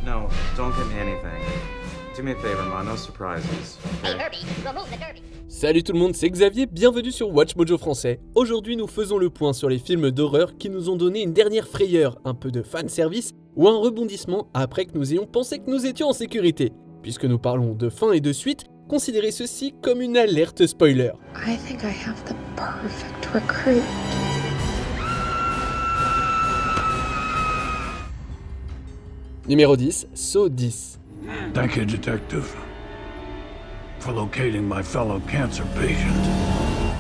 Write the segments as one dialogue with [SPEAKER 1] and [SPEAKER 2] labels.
[SPEAKER 1] No, don't get me anything. Do me a favor, Ma, no surprises.
[SPEAKER 2] Hey Herbie, remove the derby.
[SPEAKER 3] Salut tout le monde, c'est Xavier, bienvenue sur WatchMojo Français. Aujourd'hui nous faisons le point sur les films d'horreur qui nous ont donné une dernière frayeur, un peu de fanservice ou un rebondissement après que nous ayons pensé que nous étions en sécurité. Puisque nous parlons de fin et de suite, considérez ceci comme une alerte spoiler.
[SPEAKER 4] I think I have the perfect recruit.
[SPEAKER 3] Numéro 10, Saw 10.
[SPEAKER 5] Thank you, detective, for locating my fellow cancer patient.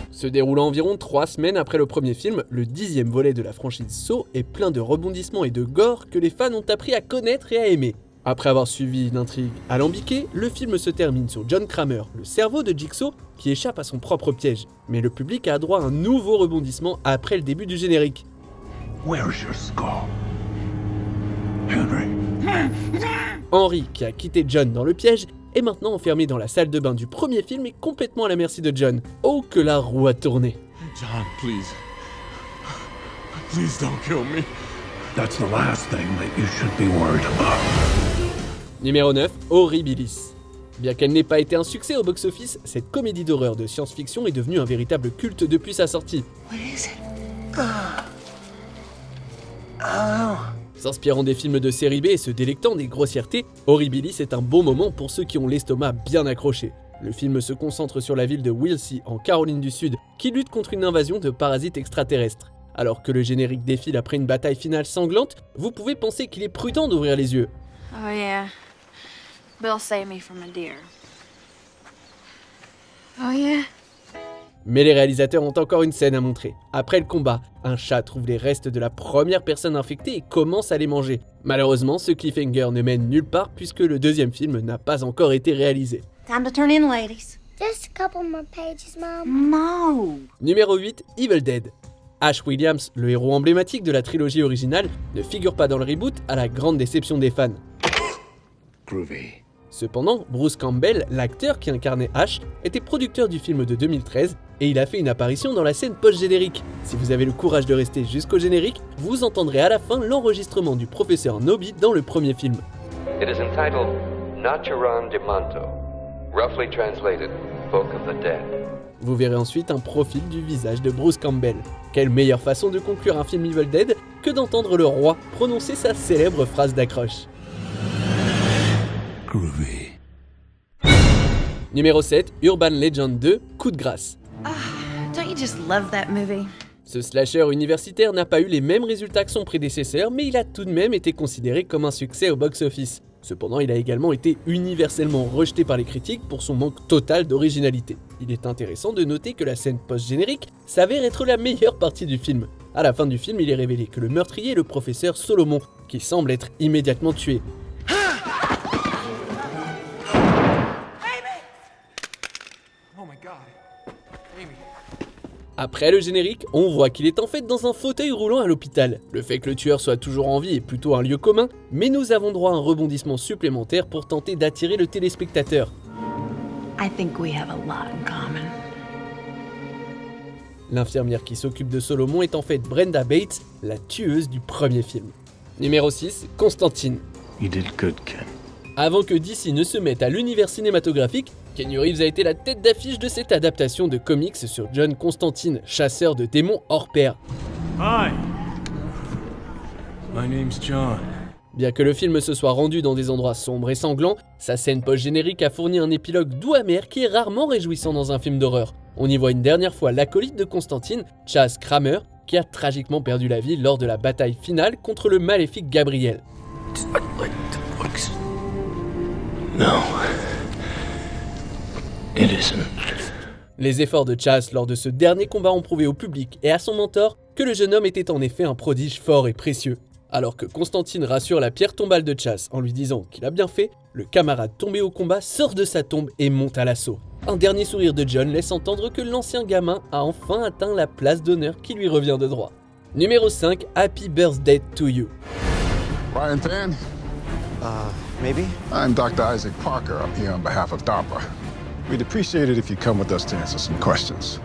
[SPEAKER 3] Se déroulant environ 3 semaines après le premier film, le 10e volet de la franchise Saw est plein de rebondissements et de gore que les fans ont appris à connaître et à aimer. Après avoir suivi une intrigue alambiquée, le film se termine sur John Kramer, le cerveau de Jigsaw, qui échappe à son propre piège. Mais le public a droit à un nouveau rebondissement après le début du générique.
[SPEAKER 5] Where's your skull? Henry.
[SPEAKER 3] Henry, qui a quitté John dans le piège, est maintenant enfermé dans la salle de bain du premier film et complètement à la merci de John. Oh que la roue a tourné.
[SPEAKER 6] John, please. Please don't kill me.
[SPEAKER 5] That's the last thing that you should be worried about.
[SPEAKER 3] Numéro 9, Horribilis. Bien qu'elle n'ait pas été un succès au box-office, cette comédie d'horreur de science-fiction est devenue un véritable culte depuis sa sortie.
[SPEAKER 4] What is it?
[SPEAKER 3] S'inspirant des films de série B et se délectant des grossièretés, Horribilis est un bon moment pour ceux qui ont l'estomac bien accroché. Le film se concentre sur la ville de Wilsey, en Caroline du Sud, qui lutte contre une invasion de parasites extraterrestres. Alors que le générique défile après une bataille finale sanglante, vous pouvez penser qu'il est prudent d'ouvrir les yeux.
[SPEAKER 7] Oh yeah. Bill saved me from a deer.
[SPEAKER 4] Oh yeah?
[SPEAKER 3] Mais les réalisateurs ont encore une scène à montrer. Après le combat, un chat trouve les restes de la première personne infectée et commence à les manger. Malheureusement, ce cliffhanger ne mène nulle part puisque le deuxième film n'a pas encore été réalisé.
[SPEAKER 2] Time to turn in, ladies.
[SPEAKER 8] Just a couple more pages, Mom.
[SPEAKER 2] No.
[SPEAKER 3] Numéro 8, Evil Dead. Ash Williams, le héros emblématique de la trilogie originale, ne figure pas dans le reboot à la grande déception des fans.
[SPEAKER 5] Groovy.
[SPEAKER 3] Cependant, Bruce Campbell, l'acteur qui incarnait Ash, était producteur du film de 2013 et il a fait une apparition dans la scène post-générique. Si vous avez le courage de rester jusqu'au générique, vous entendrez à la fin l'enregistrement du professeur Nobby dans le premier film.
[SPEAKER 9] It is entitled Naturam de Manto, roughly translated, Book of the Dead.
[SPEAKER 3] Vous verrez ensuite un profil du visage de Bruce Campbell. Quelle meilleure façon de conclure un film Evil Dead que d'entendre le roi prononcer sa célèbre phrase d'accroche.
[SPEAKER 5] Groovy.
[SPEAKER 3] Numéro 7, Urban Legend 2, Coup de grâce.
[SPEAKER 7] Don't you just love that movie?
[SPEAKER 3] Ce slasher universitaire n'a pas eu les mêmes résultats que son prédécesseur, mais il a tout de même été considéré comme un succès au box-office. Cependant, il a également été universellement rejeté par les critiques pour son manque total d'originalité. Il est intéressant de noter que la scène post-générique s'avère être la meilleure partie du film. À la fin du film, il est révélé que le meurtrier est le professeur Solomon, qui semble être immédiatement tué. Après le générique, on voit qu'il est en fait dans un fauteuil roulant à l'hôpital. Le fait que le tueur soit toujours en vie est plutôt un lieu commun, mais nous avons droit à un rebondissement supplémentaire pour tenter d'attirer le téléspectateur.
[SPEAKER 7] I think we have a lot in common.
[SPEAKER 3] L'infirmière qui s'occupe de Solomon est en fait Brenda Bates, la tueuse du premier film. Numéro 6, Constantine.
[SPEAKER 5] You did good, Ken.
[SPEAKER 3] Avant que DC ne se mette à l'univers cinématographique, Keanu Reeves a été la tête d'affiche de cette adaptation de comics sur John Constantine, chasseur de démons hors pair.
[SPEAKER 6] Hi. My name's John.
[SPEAKER 3] Bien que le film se soit rendu dans des endroits sombres et sanglants, sa scène post-générique a fourni un épilogue doux amer qui est rarement réjouissant dans un film d'horreur. On y voit une dernière fois l'acolyte de Constantine, Chaz Kramer, qui a tragiquement perdu la vie lors de la bataille finale contre le maléfique Gabriel.
[SPEAKER 5] No. It isn't.
[SPEAKER 3] Les efforts de Chaz lors de ce dernier combat ont prouvé au public et à son mentor que le jeune homme était en effet un prodige fort et précieux. Alors que Constantine rassure la pierre tombale de Chaz en lui disant qu'il a bien fait, le camarade tombé au combat sort de sa tombe et monte à l'assaut. Un dernier sourire de John laisse entendre que l'ancien gamin a enfin atteint la place d'honneur qui lui revient de droit. Numéro 5, Happy Birthday to You.
[SPEAKER 10] Ryan Pan?
[SPEAKER 11] Maybe?
[SPEAKER 10] I'm Dr. Isaac Parker. I'm here on behalf of DARPA. We'd appreciate it if you'd come with us to answer some questions.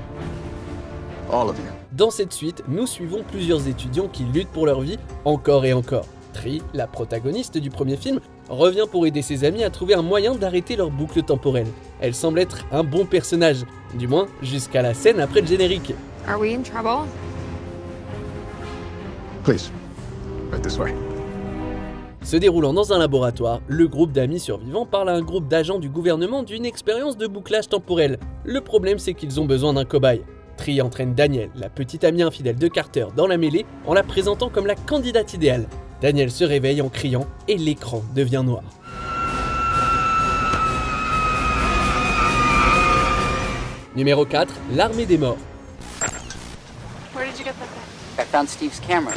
[SPEAKER 10] All of you.
[SPEAKER 3] Dans cette suite, nous suivons plusieurs étudiants qui luttent pour leur vie encore et encore. Tree, la protagoniste du premier film, revient pour aider ses amis à trouver un moyen d'arrêter leur boucle temporelle. Elle semble être un bon personnage, du moins jusqu'à la scène après le générique.
[SPEAKER 7] Are we in trouble?
[SPEAKER 10] Please, right this way.
[SPEAKER 3] Se déroulant dans un laboratoire, le groupe d'amis survivants parle à un groupe d'agents du gouvernement d'une expérience de bouclage temporel. Le problème, c'est qu'ils ont besoin d'un cobaye. Tree entraîne Daniel, la petite amie infidèle de Carter, dans la mêlée en la présentant comme la candidate idéale. Daniel se réveille en criant et l'écran devient noir. Numéro 4, l'armée des morts.
[SPEAKER 7] Where did you get that thing?
[SPEAKER 12] I found Steve's camera.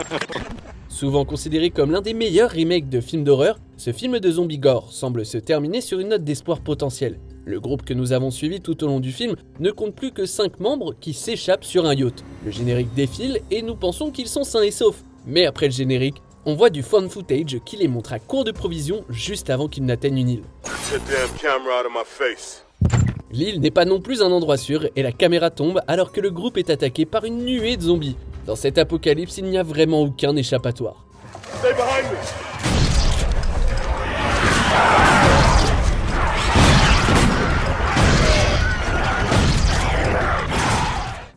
[SPEAKER 3] Souvent considéré comme l'un des meilleurs remakes de films d'horreur, ce film de zombie gore semble se terminer sur une note d'espoir potentiel. Le groupe que nous avons suivi tout au long du film ne compte plus que 5 membres qui s'échappent sur un yacht. Le générique défile et nous pensons qu'ils sont sains et saufs. Mais après le générique, on voit du found footage qui les montre à court de provisions juste avant qu'ils n'atteignent une île. L'île n'est pas non plus un endroit sûr et la caméra tombe alors que le groupe est attaqué par une nuée de zombies. Dans cet apocalypse, il n'y a vraiment aucun échappatoire.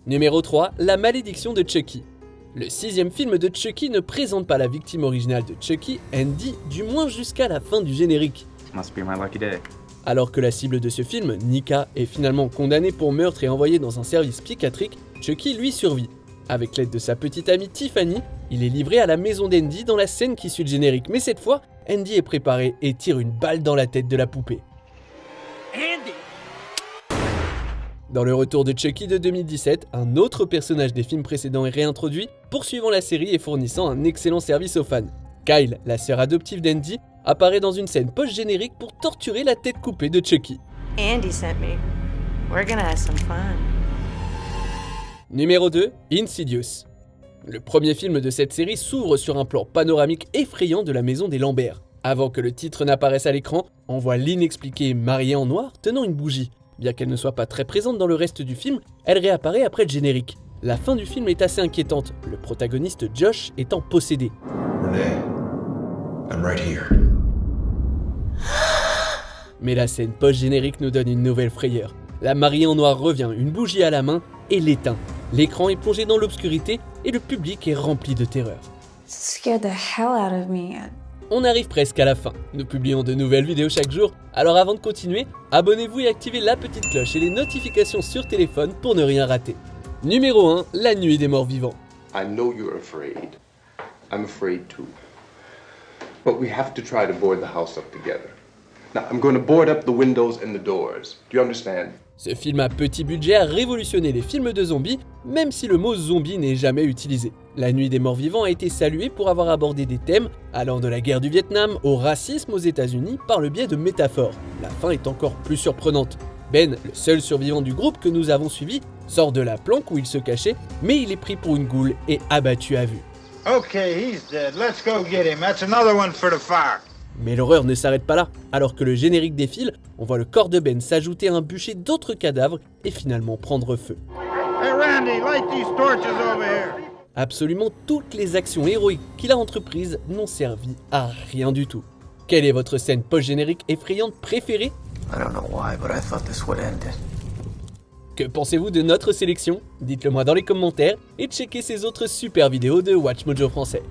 [SPEAKER 3] Numéro 3, la malédiction de Chucky. Le 6e film de Chucky ne présente pas la victime originale de Chucky, Andy, du moins jusqu'à la fin du générique.
[SPEAKER 1] Must be my lucky day.
[SPEAKER 3] Alors que la cible de ce film, Nika, est finalement condamnée pour meurtre et envoyée dans un service psychiatrique, Chucky lui survit. Avec l'aide de sa petite amie Tiffany, il est livré à la maison d'Andy dans la scène qui suit le générique. Mais cette fois, Andy est préparé et tire une balle dans la tête de la poupée.
[SPEAKER 6] Andy!
[SPEAKER 3] Dans le retour de Chucky de 2017, un autre personnage des films précédents est réintroduit, poursuivant la série et fournissant un excellent service aux fans. Kyle, la sœur adoptive d'Andy, apparaît dans une scène post-générique pour torturer la tête coupée de Chucky.
[SPEAKER 13] Andy sent me. We're gonna have some fun.
[SPEAKER 3] Numéro 2, Insidious. Le premier film de cette série s'ouvre sur un plan panoramique effrayant de la maison des Lambert. Avant que le titre n'apparaisse à l'écran, on voit l'inexpliquée mariée en noir tenant une bougie. Bien qu'elle ne soit pas très présente dans le reste du film, elle réapparaît après le générique. La fin du film est assez inquiétante, le protagoniste Josh étant possédé.
[SPEAKER 14] Renee, I'm right here.
[SPEAKER 3] Mais la scène post-générique nous donne une nouvelle frayeur. La mariée en noir revient, une bougie à la main, et l'éteint. L'écran est plongé dans l'obscurité et le public est rempli de terreur.
[SPEAKER 4] Scared the hell out of me.
[SPEAKER 3] On arrive presque à la fin. Nous publions de nouvelles vidéos chaque jour, alors avant de continuer, abonnez-vous et activez la petite cloche et les notifications sur téléphone pour ne rien rater. Numéro 1, la nuit des morts vivants.
[SPEAKER 14] I know you're afraid. I'm afraid too. But we have to try to board the house up together. Now, I'm going to board up the windows and the doors. Do you understand?
[SPEAKER 3] Ce film à petit budget a révolutionné les films de zombies, même si le mot zombie n'est jamais utilisé. La nuit des morts vivants a été saluée pour avoir abordé des thèmes allant de la guerre du Vietnam au racisme aux États-Unis par le biais de métaphores. La fin est encore plus surprenante. Ben, le seul survivant du groupe que nous avons suivi, sort de la planque où il se cachait, mais il est pris pour une goule et abattu à vue.
[SPEAKER 15] Okay, he's dead. Let's go get him. That's another one for the fire.
[SPEAKER 3] Mais l'horreur ne s'arrête pas là. Alors que le générique défile, on voit le corps de Ben s'ajouter à un bûcher d'autres cadavres et finalement prendre feu.
[SPEAKER 15] Hey Randy, light these torches over here.
[SPEAKER 3] Absolument toutes les actions héroïques qu'il a entreprises n'ont servi à rien du tout. Quelle est votre scène post-générique effrayante préférée?
[SPEAKER 14] I don't know why, but I thought this would end it.
[SPEAKER 3] Que pensez-vous de notre sélection? Dites-le moi dans les commentaires et checkez ces autres super vidéos de WatchMojo Français.